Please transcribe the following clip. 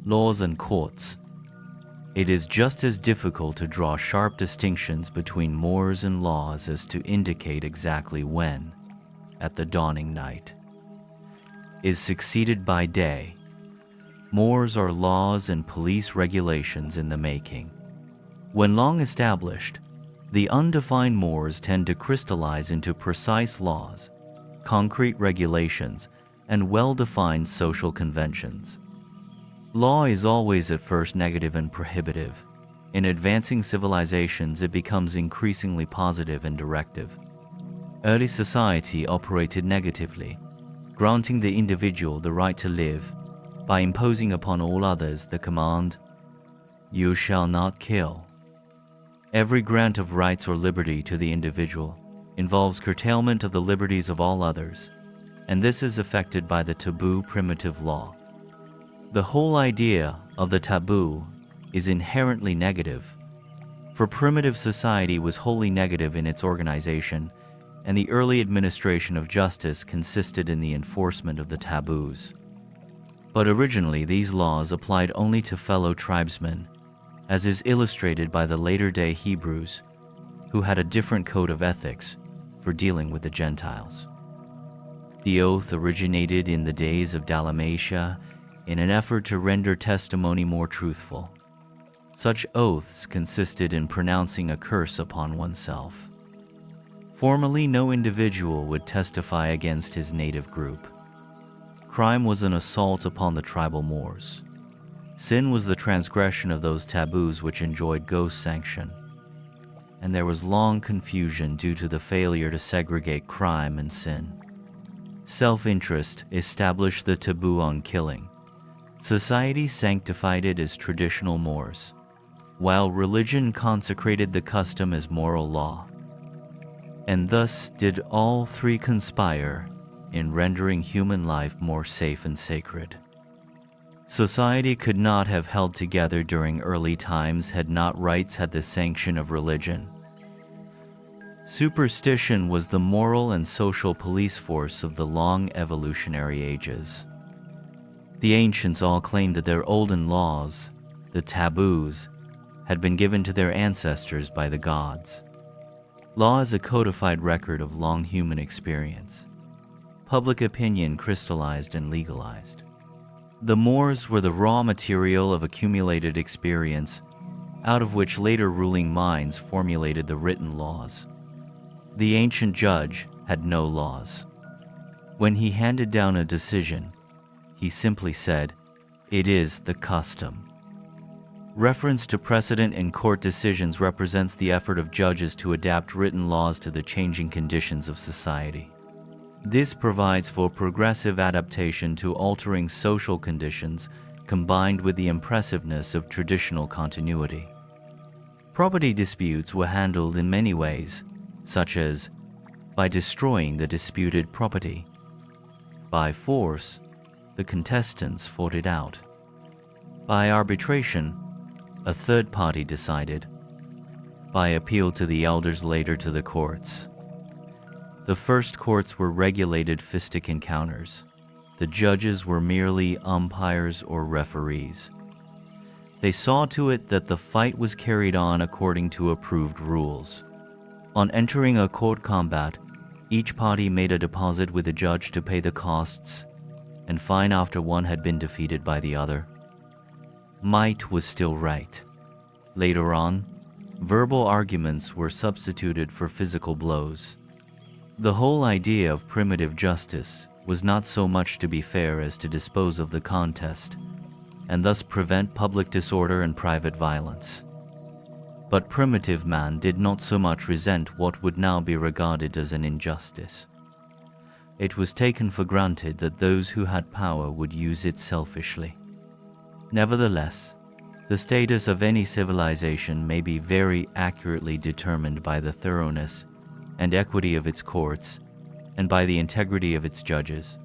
laws and courts. It is just as difficult to draw sharp distinctions between mores and laws as to indicate exactly when, at the dawning night, is succeeded by day. Mores are laws and police regulations in the making. When long established, the undefined mores tend to crystallize into precise laws, concrete regulations, and well-defined social conventions. Law is always at first negative and prohibitive. In advancing civilizations, it becomes increasingly positive and directive. Early society operated negatively, granting the individual the right to live by imposing upon all others the command, "You shall not kill." Every grant of rights or liberty to the individual involves curtailment of the liberties of all others, and this is affected by the taboo primitive law. The whole idea of the taboo is inherently negative, for primitive society was wholly negative in its organization, and the early administration of justice consisted in the enforcement of the taboos. But originally these laws applied only to fellow tribesmen, as is illustrated by the later-day Hebrews, who had a different code of ethics for dealing with the Gentiles. The oath originated in the days of Dalmatia in an effort to render testimony more truthful. Such oaths consisted in pronouncing a curse upon oneself. Formerly, no individual would testify against his native group. Crime was an assault upon the tribal mores. Sin was the transgression of those taboos which enjoyed ghost sanction. And there was long confusion due to the failure to segregate crime and sin. Self-interest established the taboo on killing. Society sanctified it as traditional mores, while religion consecrated the custom as moral law. And thus did all three conspire in rendering human life more safe and sacred. Society could not have held together during early times had not rights had the sanction of religion. Superstition was the moral and social police force of the long evolutionary ages. The ancients all claimed that their olden laws, the taboos, had been given to their ancestors by the gods. Law is a codified record of long human experience. Public opinion crystallized and legalized. The mores were the raw material of accumulated experience, out of which later ruling minds formulated the written laws. The ancient judge had no laws. When he handed down a decision, he simply said, "It is the custom." Reference to precedent in court decisions represents the effort of judges to adapt written laws to the changing conditions of society. This provides for progressive adaptation to altering social conditions combined with the impressiveness of traditional continuity. Property disputes were handled in many ways, such as by destroying the disputed property. By force, the contestants fought it out. By arbitration, a third party decided. By appeal to the elders, later to the courts. The first courts were regulated fistic encounters. The judges were merely umpires or referees. They saw to it that the fight was carried on according to approved rules. On entering a court combat, each party made a deposit with the judge to pay the costs and fine after one had been defeated by the other. Might was still right. Later on, verbal arguments were substituted for physical blows. The whole idea of primitive justice was not so much to be fair as to dispose of the contest, and thus prevent public disorder and private violence. But primitive man did not so much resent what would now be regarded as an injustice. It was taken for granted that those who had power would use it selfishly. Nevertheless, the status of any civilization may be very accurately determined by the thoroughness and equity of its courts and by the integrity of its judges.